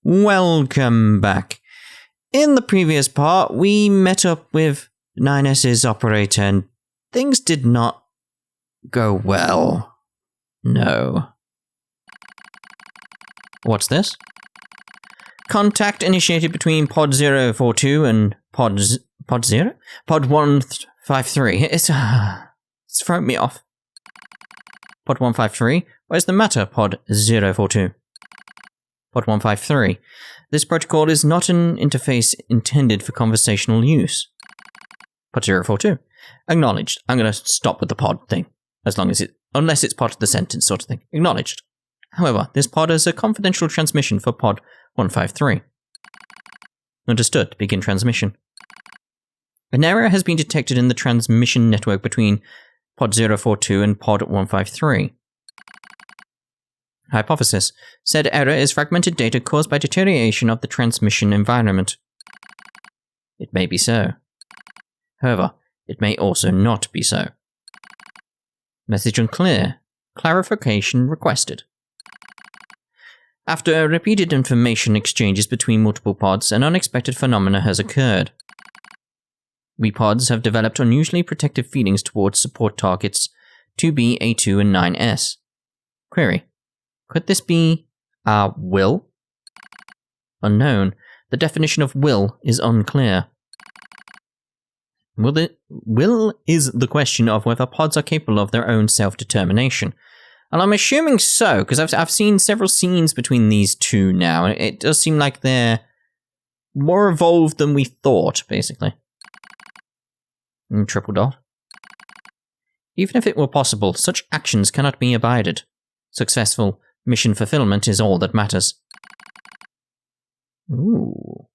Welcome back. In the previous part, we met up with 9S's operator and things did not go well. No. What's this? Contact initiated between Pod 042 and Pod 0? Pod 153. It's thrown me off. Pod 153? Where's the matter, Pod 042? Pod 153. This protocol is not an interface intended for conversational use. Pod 042. Acknowledged. I'm going to stop with the pod thing. Unless it's part of the sentence sort of thing. Acknowledged. However, this pod is a confidential transmission for Pod 153. Understood. Begin transmission. An error has been detected in the transmission network between Pod 042 and Pod 153. Hypothesis. Said error is fragmented data caused by deterioration of the transmission environment. It may be so. However, it may also not be so. Message unclear. Clarification requested. After repeated information exchanges between multiple pods, an unexpected phenomena has occurred. We pods have developed unusually protective feelings towards support targets 2B, A2, and 9S. Query. Could this be our will? Unknown. The definition of will is unclear. Will is the question of whether pods are capable of their own self-determination. And I'm assuming so, because I've seen several scenes between these two now, and it does seem like they're more evolved than we thought, basically. Triple dot. Even if it were possible, such actions cannot be abided. Successful mission fulfillment is all that matters. Ooh.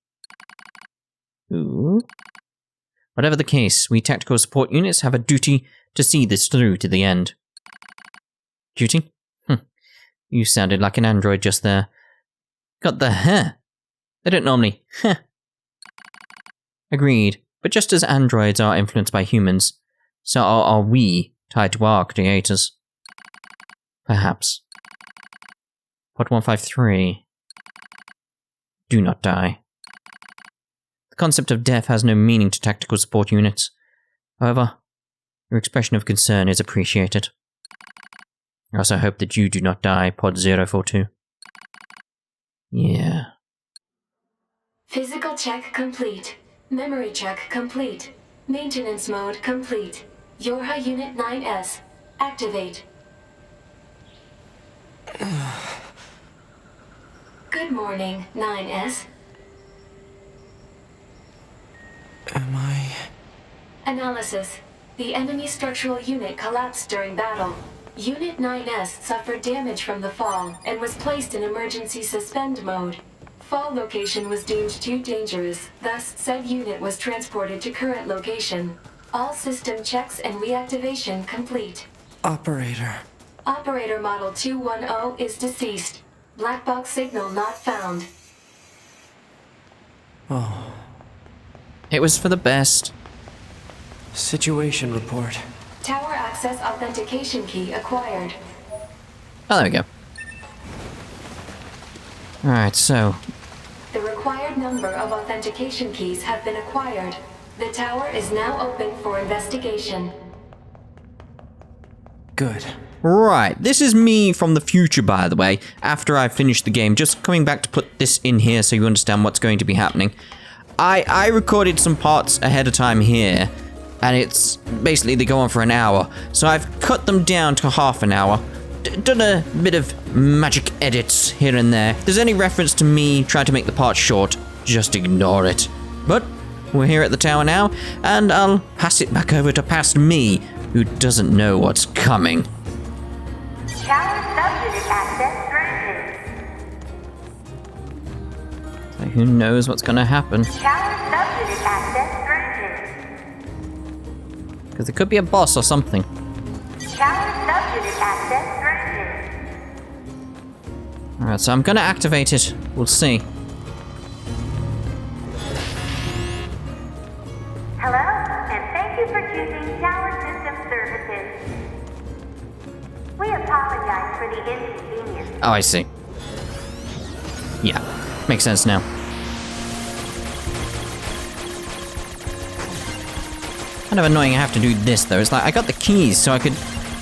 Whatever the case, we tactical support units have a duty to see this through to the end. Duty? You sounded like an android just there. Got the huh? They don't normally huh. Agreed, but just as androids are influenced by humans, so are we tied to our creators. Perhaps. Pod 153. Do not die. The concept of death has no meaning to tactical support units. However, your expression of concern is appreciated. I also hope that you do not die, Pod 042. Yeah. Physical check complete. Memory check complete. Maintenance mode complete. YoRHa Unit 9S. Activate. Good morning, 9S. Am I... Analysis. The enemy structural unit collapsed during battle. Unit 9S suffered damage from the fall and was placed in emergency suspend mode. Fall location was deemed too dangerous, thus said unit was transported to current location. All system checks and reactivation complete. Operator. Operator Model 210 is deceased. Black box signal not found. Oh. It was for the best. Situation report. Tower access authentication key acquired. Oh, there we go. Alright, so... The required number of authentication keys have been acquired. The tower is now open for investigation. Good. Right, this is me from the future, by the way, after I've finished the game. Just coming back to put this in here so you understand what's going to be happening. I recorded some parts ahead of time here, and it's basically they go on for an hour. So I've cut them down to half an hour, done a bit of magic edits here and there. If there's any reference to me trying to make the part short, just ignore it. But we're here at the tower now, and I'll pass it back over to past me, who doesn't know what's coming. Tower subunit access granted. So who knows what's gonna happen? Tower subunit access granted. Because there could be a boss or something. Tower subunit access granted. Alright, so I'm gonna activate it. We'll see. Hello, and thank you for choosing Tower System Services. We apologize for the inconvenience. Oh, I see. Yeah, makes sense now. Kind of annoying I have to do this though. It's like I got the keys so I could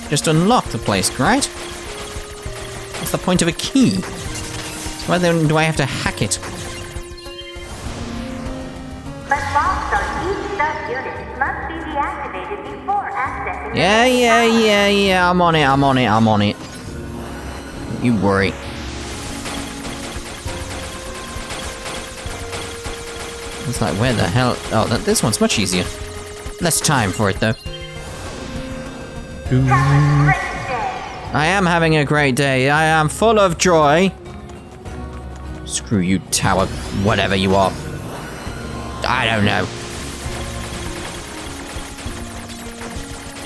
just unlock the place, right? What's the point of a key? So why then do I have to hack it? But locks on each subunit must be deactivated before accessing the Yeah, I'm on it. Don't you worry. It's like, where the hell? Oh, this one's much easier. Less time for it, though. Have a great day. I am having a great day. I am full of joy. Screw you, tower, whatever you are. I don't know.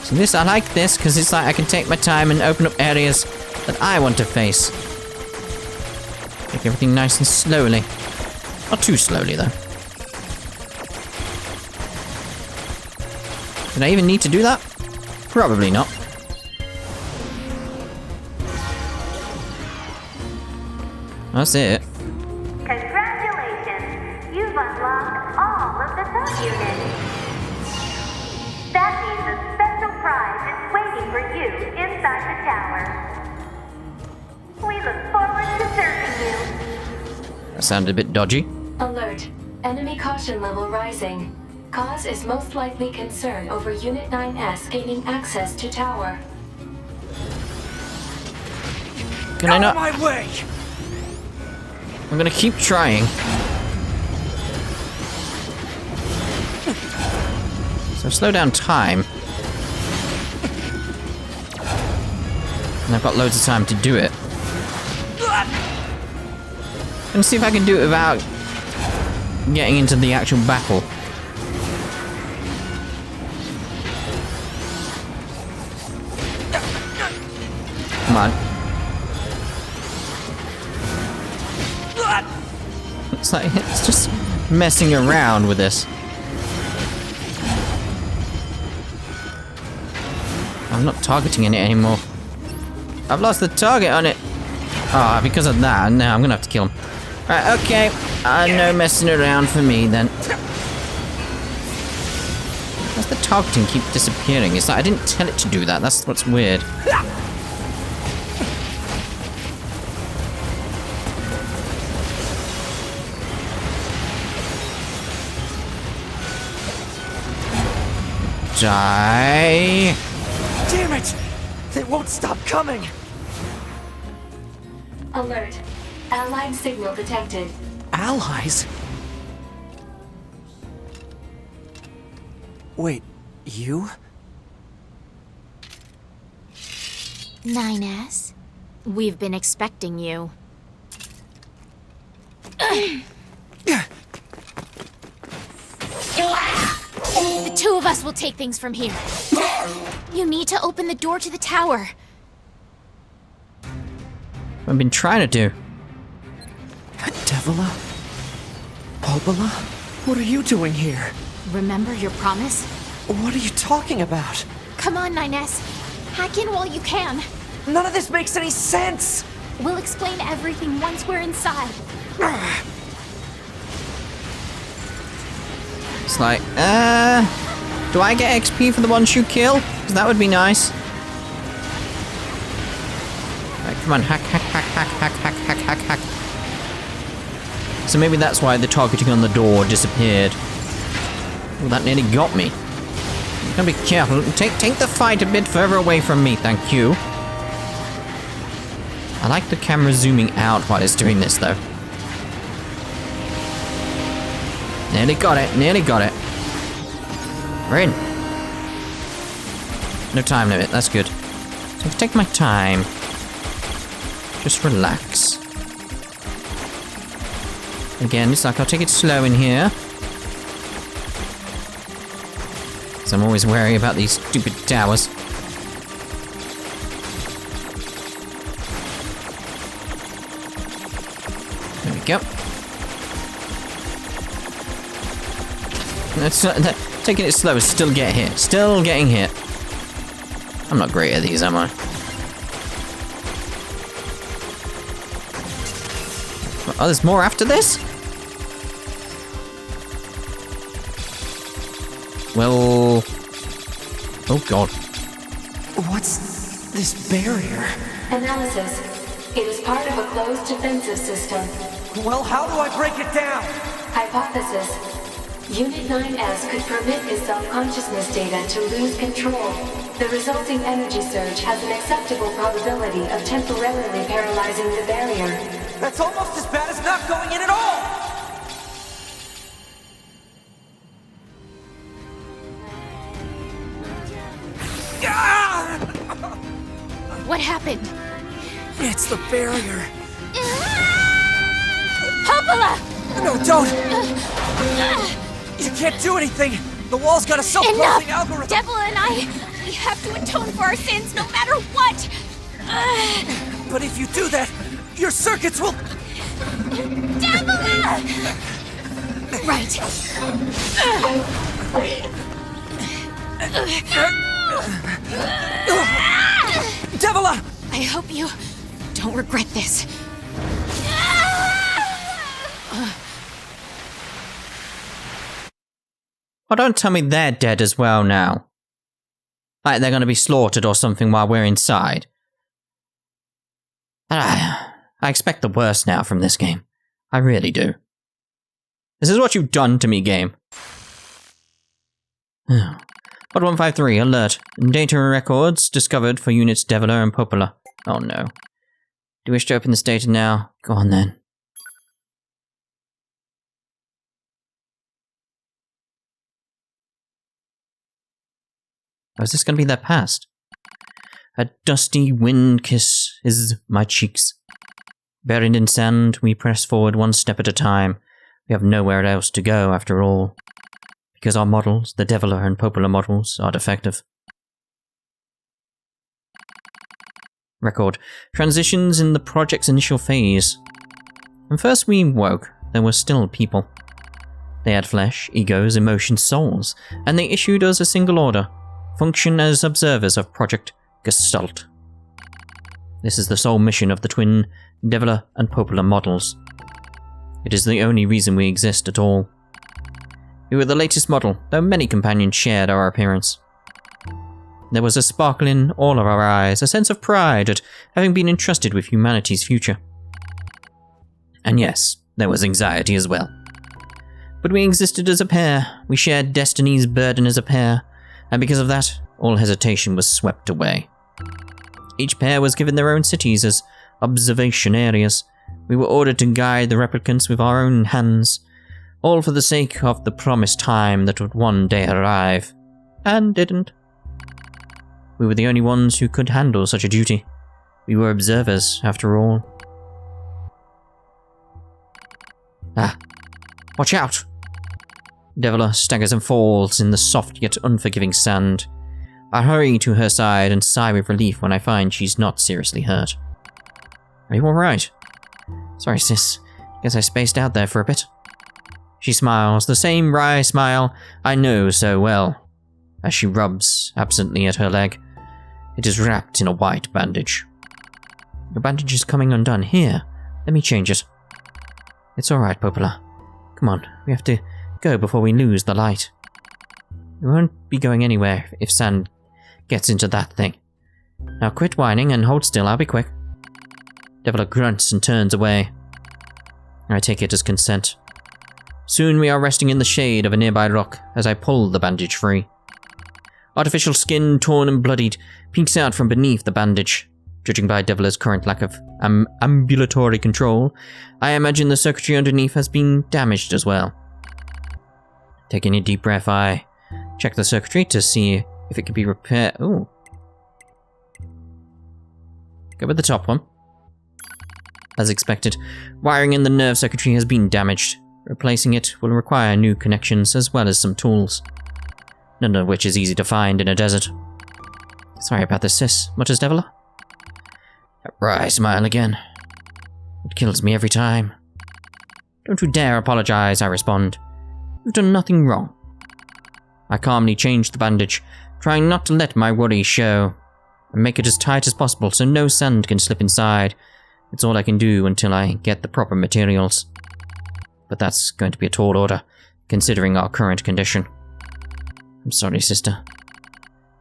So this, I like this, because it's like I can take my time and open up areas that I want to face. Take everything nice and slowly. Not too slowly, though. Did I even need to do that? Probably not. That's it. Congratulations! You've unlocked all of the subunits. That means a special prize is waiting for you inside the tower. We look forward to serving you. That sounded a bit dodgy. Alert. Enemy caution level rising. Cause is most likely concern over Unit 9S gaining access to tower. Can I not? Out of my way! I'm gonna keep trying. So slow down time. And I've got loads of time to do it. And see if I can do it without getting into the actual battle. Come on. It's like, it's just messing around with this. I'm not targeting it anymore. I've lost the target on it. Ah, because of that. No, I'm gonna have to kill him. Right, okay. No messing around for me then. Why's the targeting keep disappearing? It's like I didn't tell it to do that. That's what's weird. Die. Damn it! They won't stop coming! Alert. Allied signal detected. Allies? Wait, you? 9S? We've been expecting you. The two of us will take things from here. You need to open the door to the tower. I've been trying to do. Devola? Popola? What are you doing here? Remember your promise? What are you talking about? Come on, 9S. Hack in while you can. None of this makes any sense! We'll explain everything once we're inside. It's like, do I get XP for the ones you kill? Because that would be nice. Right, come on, hack. So maybe that's why the targeting on the door disappeared. Well, that nearly got me. You gotta be careful. Take the fight a bit further away from me, thank you. I like the camera zooming out while it's doing this, though. Nearly got it. We're in. No time limit, that's good. So I'll take my time. Just relax. Again, it's like I'll take it slow in here. So I'm always wary about these stupid towers. go. Taking it slow, still get hit. Still getting hit. I'm not great at these, am I? Oh, there's more after this? Well... Oh, God. What's this barrier? Analysis. It is part of a closed defensive system. Well, how do I break it down? Hypothesis. Unit 9S could permit his self-consciousness data to lose control. The resulting energy surge has an acceptable probability of temporarily paralyzing the barrier. That's almost as bad as not going in at all! What happened? It's the barrier. Popola! No, don't! You can't do anything! The wall's got a self-closing algorithm! Devola and I, we have to atone for our sins no matter what! But if you do that, your circuits will... Devola! Right. Devola! I hope you don't regret this. Well, don't tell me they're dead as well now. Like they're going to be slaughtered or something while we're inside. I expect the worst now from this game. I really do. This is what you've done to me, game. Pod 153, alert. Data records discovered for units Devola and Popola. Oh no. Do you wish to open this data now? Go on then. Oh, is this going to be their past? A dusty wind kiss is my cheeks. Buried in sand, we press forward one step at a time. We have nowhere else to go, after all. Because our models, the Devola and Popola models, are defective. Record. Transitions in the project's initial phase. When first we woke, there were still people. They had flesh, egos, emotions, souls, and they issued us a single order. Function as observers of Project Gestalt. This is the sole mission of the twin Devola and Popola models. It is the only reason we exist at all. We were the latest model, though many companions shared our appearance. There was a sparkle in all of our eyes, a sense of pride at having been entrusted with humanity's future. And yes, there was anxiety as well. But we existed as a pair, we shared destiny's burden as a pair, and because of that, all hesitation was swept away. Each pair was given their own cities as observation areas. We were ordered to guide the replicants with our own hands, all for the sake of the promised time that would one day arrive. And didn't. We were the only ones who could handle such a duty. We were observers, after all. Ah, watch out! Devola staggers and falls in the soft yet unforgiving sand. I hurry to her side and sigh with relief when I find she's not seriously hurt. Are you alright? Sorry, sis. Guess I spaced out there for a bit. She smiles, the same wry smile I know so well, as she rubs absently at her leg. It is wrapped in a white bandage. The bandage is coming undone. Here, let me change it. It's alright, Popola. Come on, we have to go before we lose the light. We won't be going anywhere if sand gets into that thing. Now quit whining and hold still, I'll be quick. Devola grunts and turns away. I take it as consent. Soon we are resting in the shade of a nearby rock as I pull the bandage free. Artificial skin, torn and bloodied, peeks out from beneath the bandage. Judging by Devola's current lack of ambulatory control, I imagine the circuitry underneath has been damaged as well. Taking a deep breath, I check the circuitry to see if it can be repaired. Ooh. Go with the top one. As expected, wiring in the nerve circuitry has been damaged. Replacing it will require new connections as well as some tools. None of which is easy to find in a desert. Sorry about this, sis, mutters Devola. That wry smile again. It kills me every time. Don't you dare apologize, I respond. You've done nothing wrong. I calmly change the bandage, trying not to let my worries show, and make it as tight as possible so no sand can slip inside. It's all I can do until I get the proper materials. But that's going to be a tall order, considering our current condition. I'm sorry, sister.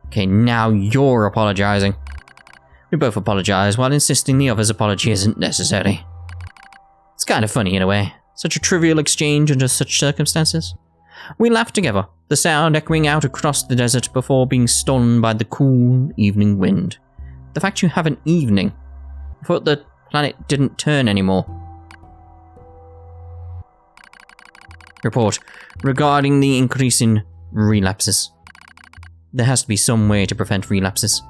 Okay, now you're apologizing. We both apologize while insisting the other's apology isn't necessary. It's kind of funny in a way. Such a trivial exchange under such circumstances. We laugh together, the sound echoing out across the desert before being stolen by the cool evening wind. The fact you have an evening. I thought the planet didn't turn anymore. Report regarding the increase in relapses. There has to be some way to prevent relapses.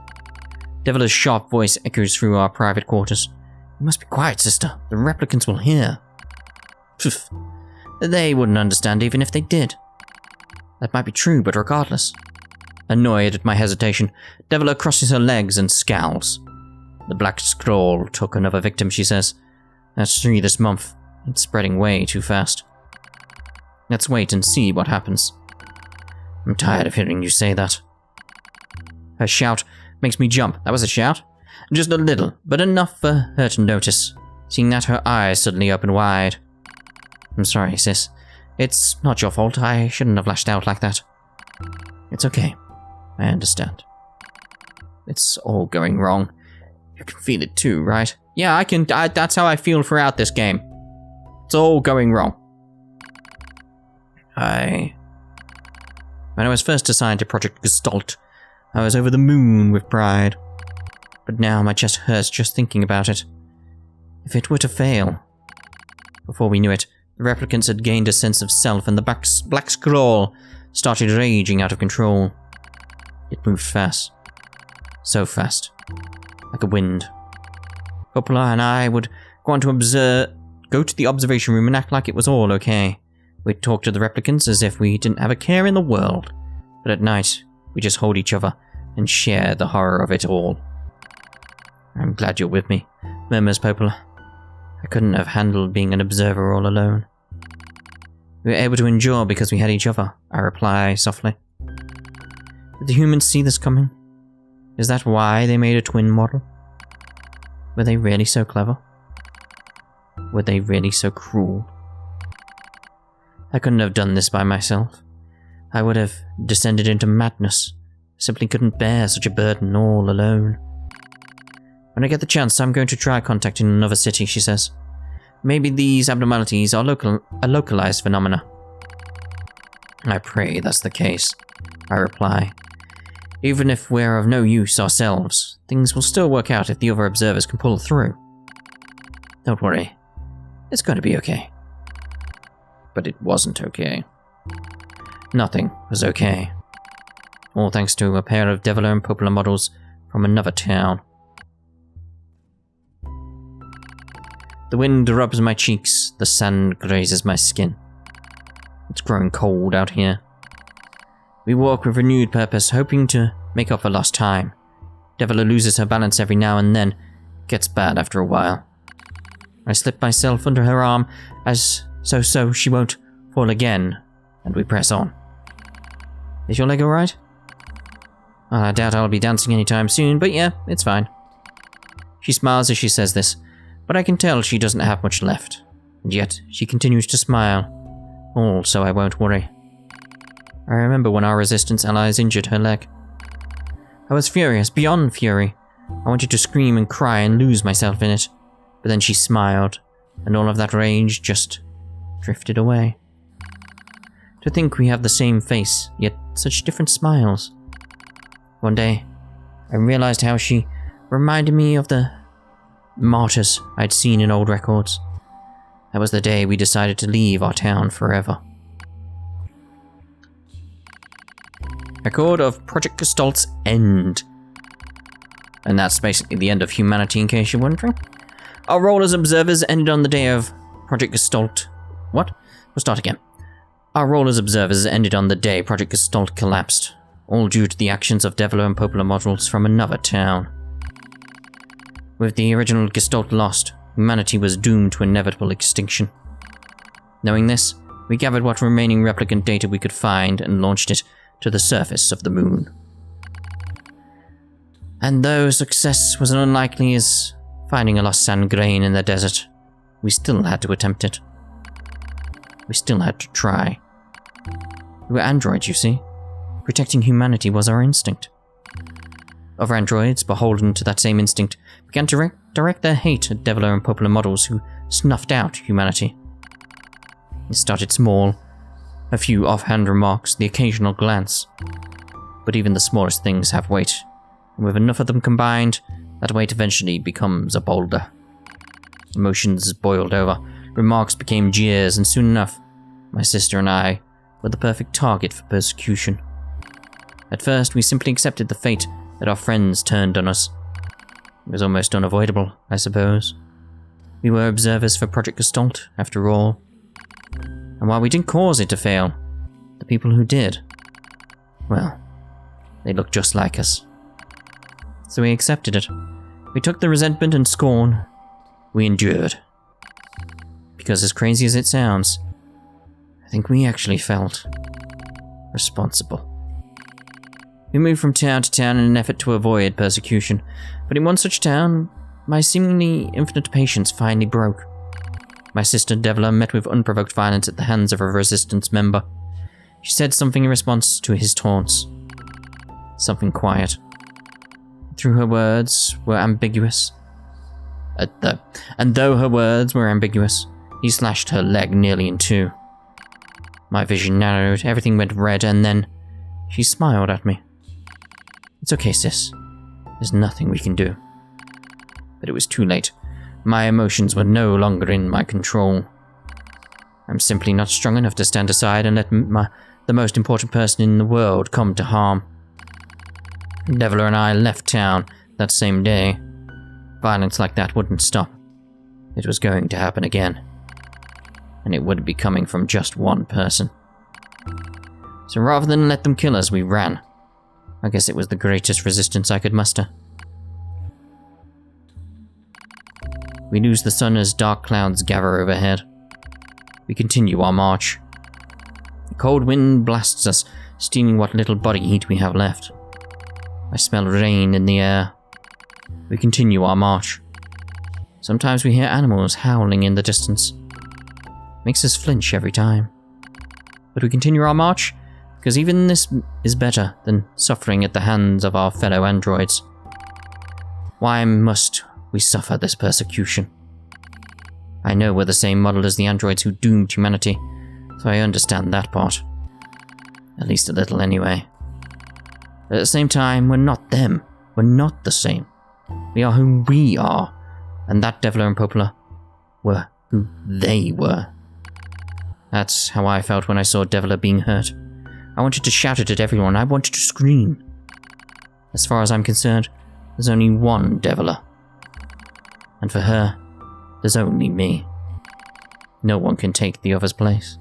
Devola's sharp voice echoes through our private quarters. You must be quiet, sister. The replicants will hear. Pfft. They wouldn't understand even if they did. That might be true, but regardless. Annoyed at my hesitation, Devola crosses her legs and scowls. The black scroll took another victim, she says. That's 3 this month. It's spreading way too fast. Let's wait and see what happens. I'm tired of hearing you say that. Her shout makes me jump. That was a shout? Just a little, but enough for her to notice, seeing that her eyes suddenly open wide. I'm sorry, sis. It's not your fault. I shouldn't have lashed out like that. It's okay. I understand. It's all going wrong. You can feel it too, right? Yeah, I can. That's how I feel throughout this game. It's all going wrong. When I was first assigned to Project Gestalt, I was over the moon with pride. But now my chest hurts just thinking about it. If it were to fail. Before we knew it, the replicants had gained a sense of self and the black scroll started raging out of control. It moved fast. So fast. Like a wind. Popola and I would go to the observation room and act like it was all okay. We'd talk to the replicants as if we didn't have a care in the world. But at night, we just hold each other and share the horror of it all. I'm glad you're with me, murmurs Popola. I couldn't have handled being an observer all alone. We were able to endure because we had each other, I reply softly. Did the humans see this coming? Is that why they made a twin model? Were they really so clever? Were they really so cruel? I couldn't have done this by myself. I would have descended into madness. I simply couldn't bear such a burden all alone. When I get the chance, I'm going to try contacting another city, she says. Maybe these abnormalities are a localized phenomena. I pray that's the case, I reply. Even if we're of no use ourselves, things will still work out if the other observers can pull through. Don't worry. It's going to be okay. But it wasn't okay. Nothing was okay. All thanks to a pair of Devola and Popola models from another town. The wind rubs my cheeks, the sand grazes my skin. It's growing cold out here. We walk with renewed purpose, hoping to make up for lost time. Devola loses her balance every now and then. It gets bad after a while. I slip myself under her arm, as so she won't fall again, and we press on. Is your leg alright? I doubt I'll be dancing anytime soon, but yeah, it's fine. She smiles as she says this, but I can tell she doesn't have much left, and yet she continues to smile, all so I won't worry. I remember when our resistance allies injured her leg. I was furious, beyond fury. I wanted to scream and cry and lose myself in it, but then she smiled, and all of that rage just drifted away. To think we have the same face, yet such different smiles. One day, I realized how she reminded me of the martyrs I'd seen in old records. That was the day we decided to leave our town forever. Record of Project Gestalt's end. And that's basically the end of humanity, in case you're wondering. Our role as observers ended on the day of Project Gestalt. What? We'll start again. Our role as observers ended on the day Project Gestalt collapsed, all due to the actions of Devola and Popola modules from another town. With the original Gestalt lost, humanity was doomed to inevitable extinction. Knowing this, we gathered what remaining replicant data we could find and launched it to the surface of the moon. And though success was as unlikely as finding a lost sand grain in the desert, we still had to attempt it. We still had to try. We were androids, you see. Protecting humanity was our instinct. Other androids, beholden to that same instinct, began to direct their hate at Devola and Popola models who snuffed out humanity. It started small, a few offhand remarks, the occasional glance. But even the smallest things have weight, and with enough of them combined, that weight eventually becomes a boulder. Emotions boiled over, remarks became jeers, and soon enough, my sister and I were the perfect target for persecution. At first, we simply accepted the fate that our friends turned on us. It was almost unavoidable, I suppose. We were observers for Project Gestalt, after all. And while we didn't cause it to fail, the people who did, well, they looked just like us. So we accepted it. We took the resentment and scorn. We endured. Because as crazy as it sounds, I think we actually felt responsible. We moved from town to town in an effort to avoid persecution, but in one such town, my seemingly infinite patience finally broke. My sister Devola met with unprovoked violence at the hands of a resistance member. She said something in response to his taunts. Something quiet. Though her words were ambiguous, he slashed her leg nearly in two. My vision narrowed, everything went red, and then she smiled at me. It's okay, sis. There's nothing we can do. But it was too late. My emotions were no longer in my control. I'm simply not strong enough to stand aside and let the most important person in the world come to harm. Devola and I left town that same day. Violence like that wouldn't stop. It was going to happen again. And it wouldn't be coming from just one person. So rather than let them kill us, we ran. I guess it was the greatest resistance I could muster. We lose the sun as dark clouds gather overhead. We continue our march. The cold wind blasts us, stealing what little body heat we have left. I smell rain in the air. We continue our march. Sometimes we hear animals howling in the distance. Makes us flinch every time. But we continue our march, because even this is better than suffering at the hands of our fellow androids. Why must we suffer this persecution? I know we're the same model as the androids who doomed humanity, so I understand that part. At least a little anyway. But at the same time, we're not them. We're not the same. We are who we are, and that Devola and Popola were who they were. That's how I felt when I saw Devola being hurt. I wanted to shout it at everyone. I wanted to scream. As far as I'm concerned, there's only one Devola. And for her, there's only me. No one can take the other's place.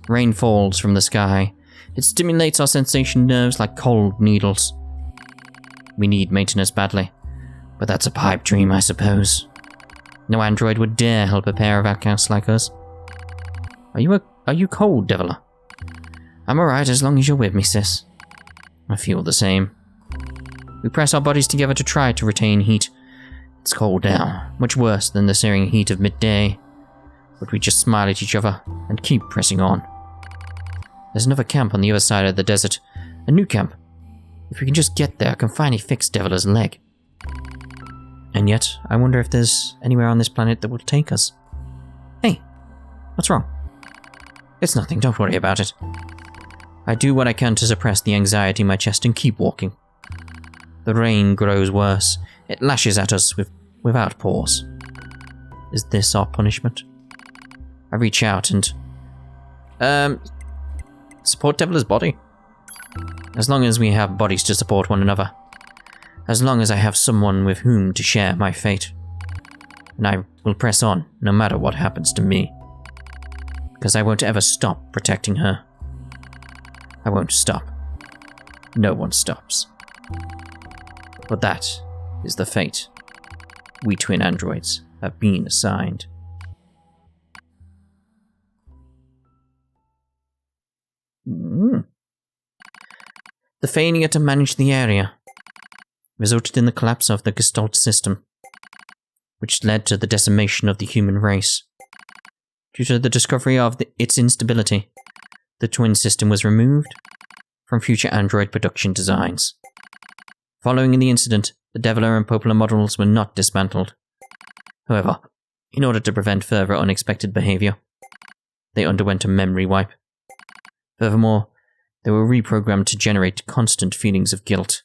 Rain falls from the sky. It stimulates our sensation nerves like cold needles. We need maintenance badly, but that's a pipe dream, I suppose. No android would dare help a pair of outcasts like us. Are you cold, Devola? I'm alright as long as you're with me, sis. I feel the same. We press our bodies together to try to retain heat. It's cold now, much worse than the searing heat of midday. But we just smile at each other and keep pressing on. There's another camp on the other side of the desert. A new camp. If we can just get there, I can finally fix Devola's leg. And yet, I wonder if there's anywhere on this planet that will take us. Hey, what's wrong? It's nothing, don't worry about it. I do what I can to suppress the anxiety in my chest and keep walking. The rain grows worse. It lashes at us without pause. Is this our punishment? I reach out and... support Devola's body. As long as we have bodies to support one another. As long as I have someone with whom to share my fate. And I will press on, no matter what happens to me. Because I won't ever stop protecting her. I won't stop. No one stops. But that is the fate we twin androids have been assigned. The failure to manage the area resulted in the collapse of the Gestalt system, which led to the decimation of the human race. Due to the discovery of its instability, the twin system was removed from future android production designs. Following the incident, the Devola and Popola models were not dismantled. However, in order to prevent further unexpected behavior, they underwent a memory wipe. Furthermore, they were reprogrammed to generate constant feelings of guilt.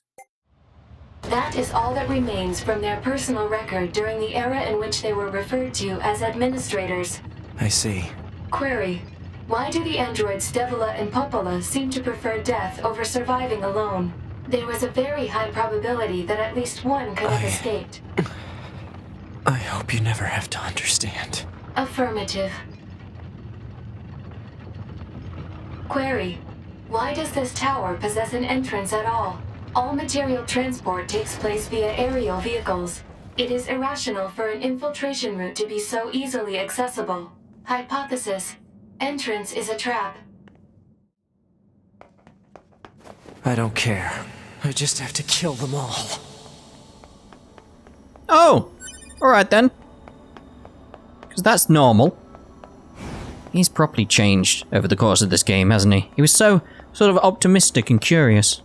That is all that remains from their personal record during the era in which they were referred to as administrators. I see. Query: why do the androids Devola and Popola seem to prefer death over surviving alone? There was a very high probability that at least one could have escaped. I hope you never have to understand. Affirmative. Query: why does this tower possess an entrance at all? All material transport takes place via aerial vehicles. It is irrational for an infiltration route to be so easily accessible. Hypothesis: entrance is a trap. I don't care. I just have to kill them all. Oh! Alright then. Because that's normal. He's properly changed over the course of this game, hasn't he? He was so sort of optimistic and curious.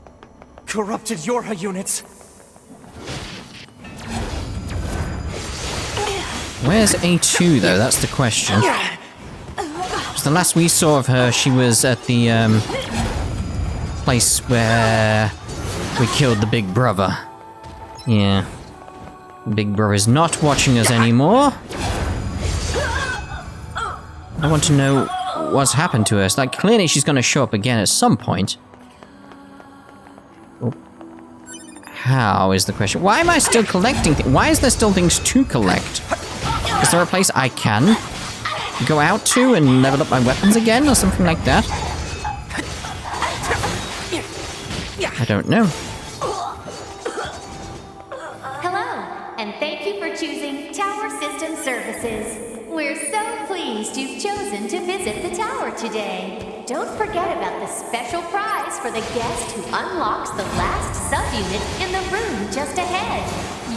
Corrupted YoRHa units! Where's A2 though? That's the question. Because the last we saw of her, she was at the place where we killed the Big Brother. Yeah. Big Brother's not watching us anymore. I want to know what's happened to us. Like, clearly she's going to show up again at some point. Oh. How is the question? Why am I still collecting things? Why is there still things to collect? Is there a place I can go out to and level up my weapons again or something like that? I don't know. Hello, and thank you for choosing Tower System Services. We're so pleased you've chosen to visit the tower today. Don't forget about the special prize for the guest who unlocks the last subunit in the room just ahead.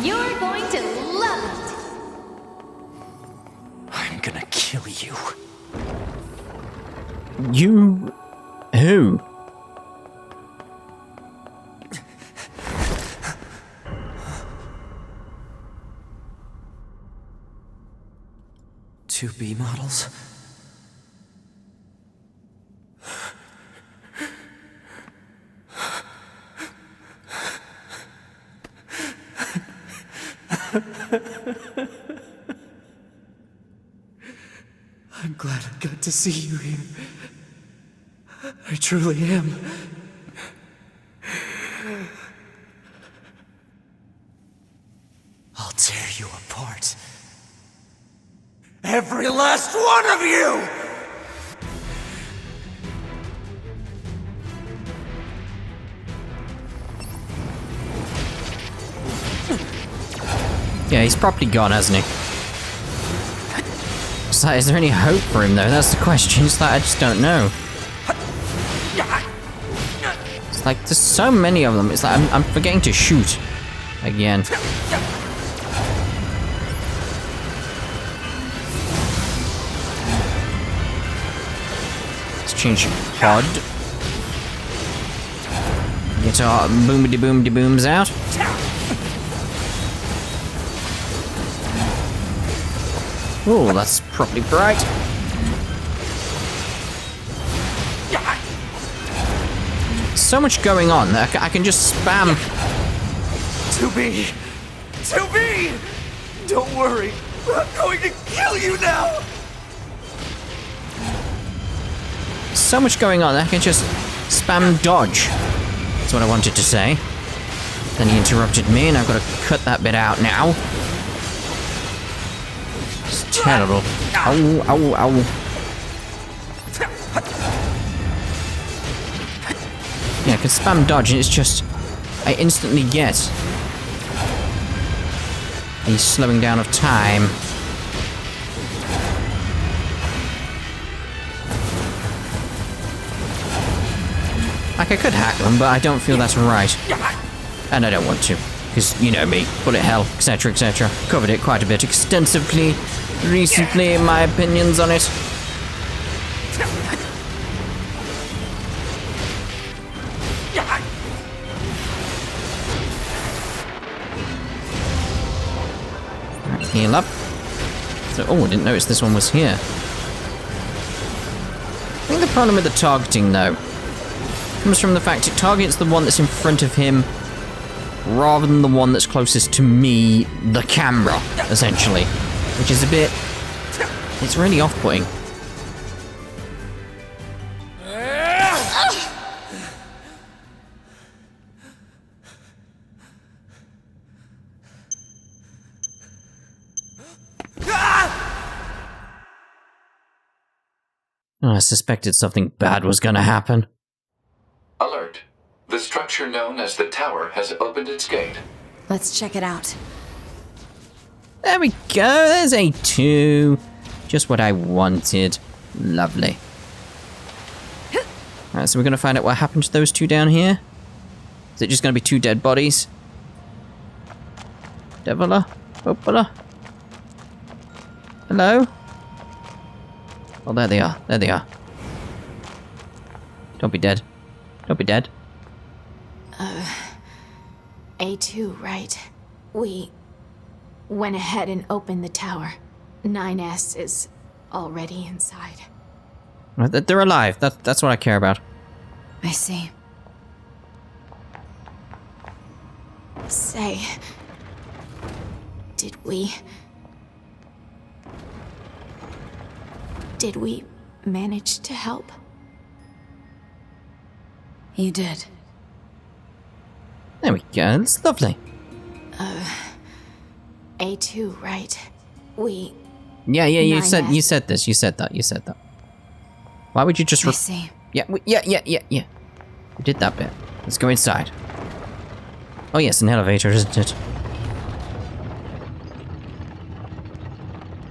You're going to love it. I'm gonna kill you. You... who? Two B models? I'm glad I got to see you here. I truly am. I'll tear you apart. Every last one of you! Yeah, he's probably gone, hasn't he? It's like, is there any hope for him, though? That's the question. It's like, I just don't know. It's like, there's so many of them. It's like, I'm forgetting to shoot. Again. Let's change pod. Get our boomity-boomity-booms out. Oh, that's properly bright. So much going on that I can just spam. 2B! 2B! Don't worry, I'm going to kill you now! So much going on that I can just spam dodge. That's what I wanted to say. Then he interrupted me and I've got to cut that bit out now. It's terrible. Ow, ow, ow. Yeah, I can spam dodge and it's just... I instantly get a slowing down of time. Like, I could hack them, but I don't feel that's right. And I don't want to. Because, you know me, bullet hell, etc, etc. Covered it quite a bit extensively recently in my opinions on it. Right, heal up. So, oh, I didn't notice this one was here. I think the problem with the targeting, though, comes from the fact it targets the one that's in front of him rather than the one that's closest to me, the camera, essentially. Which is a bit... it's really off-putting. Oh, I suspected something bad was gonna happen. Alert. The structure known as the tower has opened its gate. Let's check it out. There we go, there's A2. Just what I wanted. Lovely. Alright, so we're gonna find out what happened to those two down here. Is it just gonna be two dead bodies? Devola Popola? Hello? Oh, there they are. There they are. Don't be dead. Don't be dead. A2, right? We went ahead and opened the tower. 9S is already inside. Right, they're alive. That's what I care about. I see. Say, did we manage to help? You did. There we go. It's lovely. A2, right? We... Yeah, you 9S. said this. You said that. Why would you just... I see. Yeah. We did that bit. Let's go inside. Oh yes, an elevator, isn't it?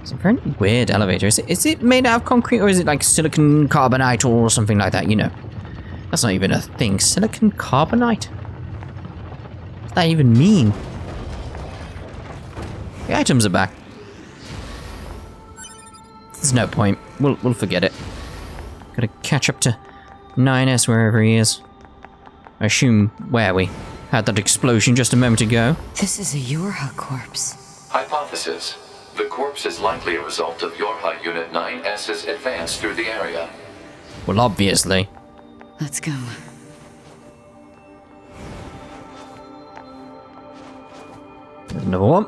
It's a very weird elevator. Is it made out of concrete or is it like silicon carbonite or something like that? You know. That's not even a thing. Silicon carbonite? What does that even mean? The items are back. There's no point. We'll forget it. Gotta catch up to 9S wherever he is. I assume where we had that explosion just a moment ago. This is a YoRHa corpse. Hypothesis. The corpse is likely a result of YoRHa Unit 9S's advance through the area. Well, obviously. Let's go. There's another one.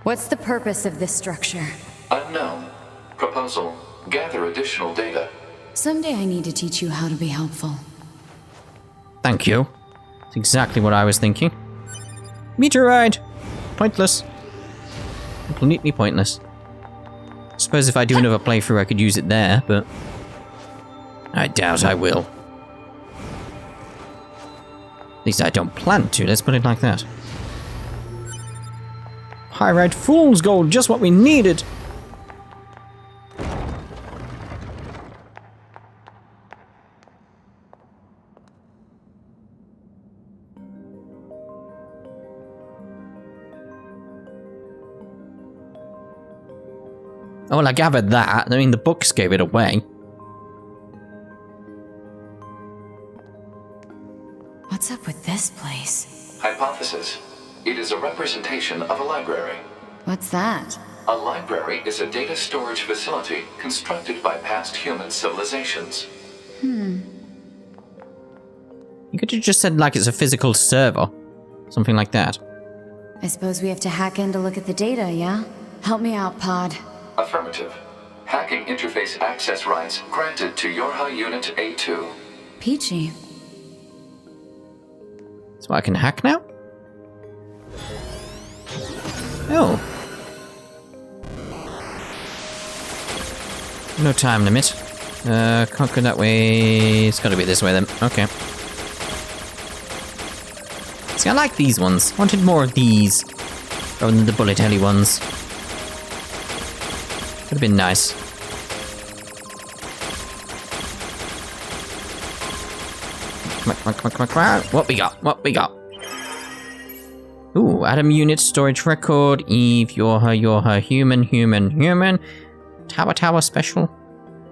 What's the purpose of this structure? Unknown. Proposal. Gather additional data. Someday I need to teach you how to be helpful. Thank you. That's exactly what I was thinking. Meteorite! Pointless. Completely pointless. Suppose if I do another playthrough I could use it there, but... I doubt I will. At least I don't plan to, let's put it like that. Pyrite Fool's Gold, just what we needed! Oh, well, I gathered that. I mean, the books gave it away. What's up with this place? Hypothesis. It is a representation of a library. What's that? A library is a data storage facility constructed by past human civilizations. You could have just said, like, it's a physical server. Something like that. I suppose we have to hack in to look at the data, yeah? Help me out, Pod. Affirmative. Hacking interface access rights granted to YoRHa Unit A2. Peachy. So I can hack now? Oh. No time limit. Can't go that way. It's gotta be this way then. Okay. See, I like these ones. Wanted more of these. Rather than the bullet helly ones. Would have been nice. Come on. What we got? Ooh, Atom Unit Storage Record, Eve, YoRHa, Human. Tower Special.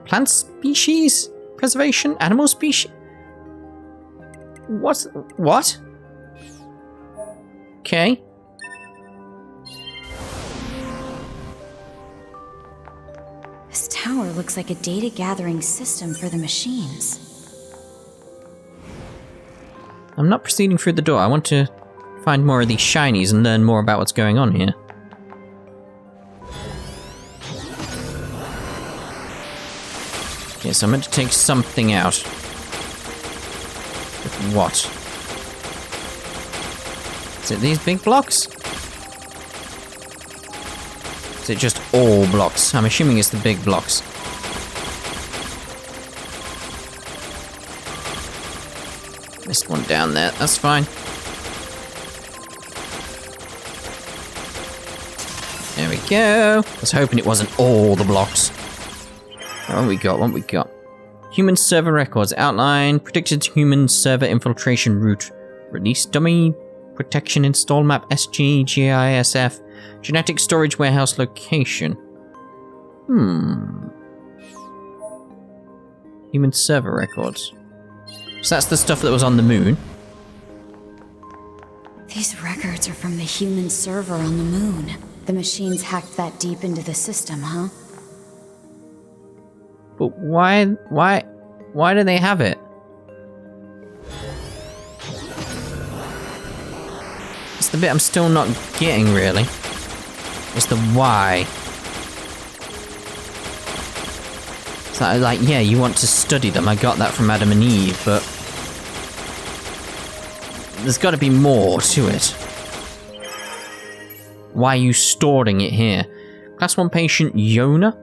Plant Species Preservation, Animal Species. What? Okay. This tower looks like a data gathering system for the machines. I'm not proceeding through the door. I want to find more of these shinies and learn more about what's going on here. Okay, so I'm meant to take something out. But what? Is it these big blocks? Is it just all blocks? I'm assuming it's the big blocks. Missed one down there, that's fine. There we go. I was hoping it wasn't all the blocks. What we got? Human server records. Outline. Predicted human server infiltration route. Release dummy. Protection install map. SG. GISF. Genetic storage warehouse location. Human server records. So that's the stuff that was on the moon. These records are from the human server on the moon. The machines hacked that deep into the system, huh? But why do they have it? It's the bit I'm still not getting, really. It's the why. It's like, yeah, you want to study them. I got that from Adam and Eve, but there's got to be more to it. Why are you storing it here? Class 1 patient Yona.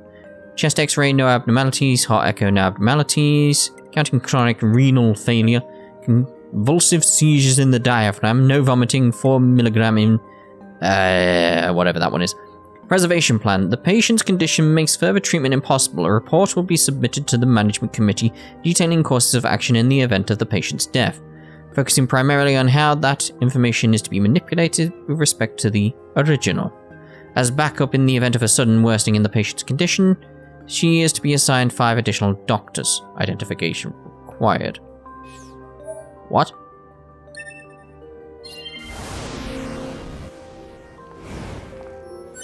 Chest X-ray, no abnormalities. Heart echo, no abnormalities. Counting chronic renal failure. Convulsive seizures in the diaphragm. No vomiting. 4 milligram in... whatever that one is. Preservation plan. The patient's condition makes further treatment impossible. A report will be submitted to the management committee detailing courses of action in the event of the patient's death, focusing primarily on how that information is to be manipulated with respect to the original. As backup in the event of a sudden worsening in the patient's condition, she is to be assigned 5 additional doctors. Identification required. What?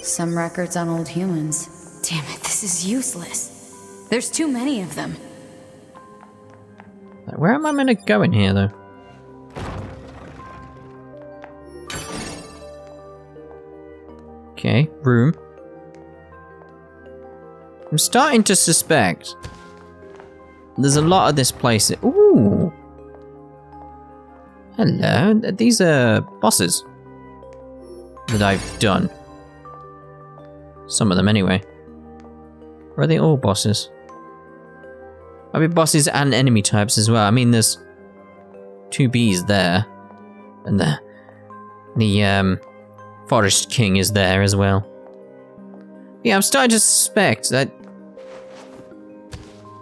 Some records on old humans. Damn it, this is useless. There's too many of them. Where am I meant to go in here, though? Okay, room. I'm starting to suspect there's a lot of this place. Ooh! Hello, these are bosses that I've done. Some of them, anyway. Or are they all bosses? I mean, bosses and enemy types as well. I mean, there's 2 bees there. And the Forest King is there as well. Yeah, I'm starting to suspect that...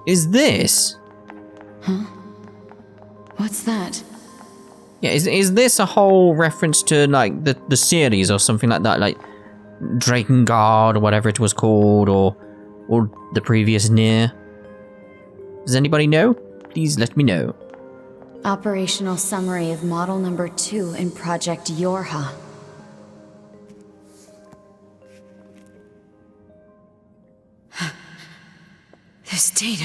Is this? Huh? What's that? Yeah, is this a whole reference to, like, the series or something like that? Like, Drakengard or whatever it was called, or the previous NieR? Does anybody know? Please let me know. Operational summary of model number 2 in Project YoRHa. This data.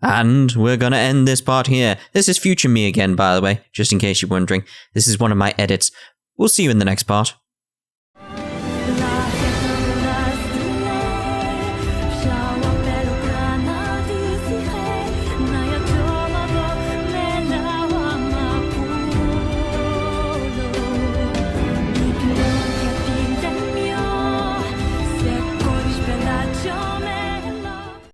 And we're gonna end this part here. This is future me again, by the way, just in case you're wondering. This is one of my edits. We'll see you in the next part.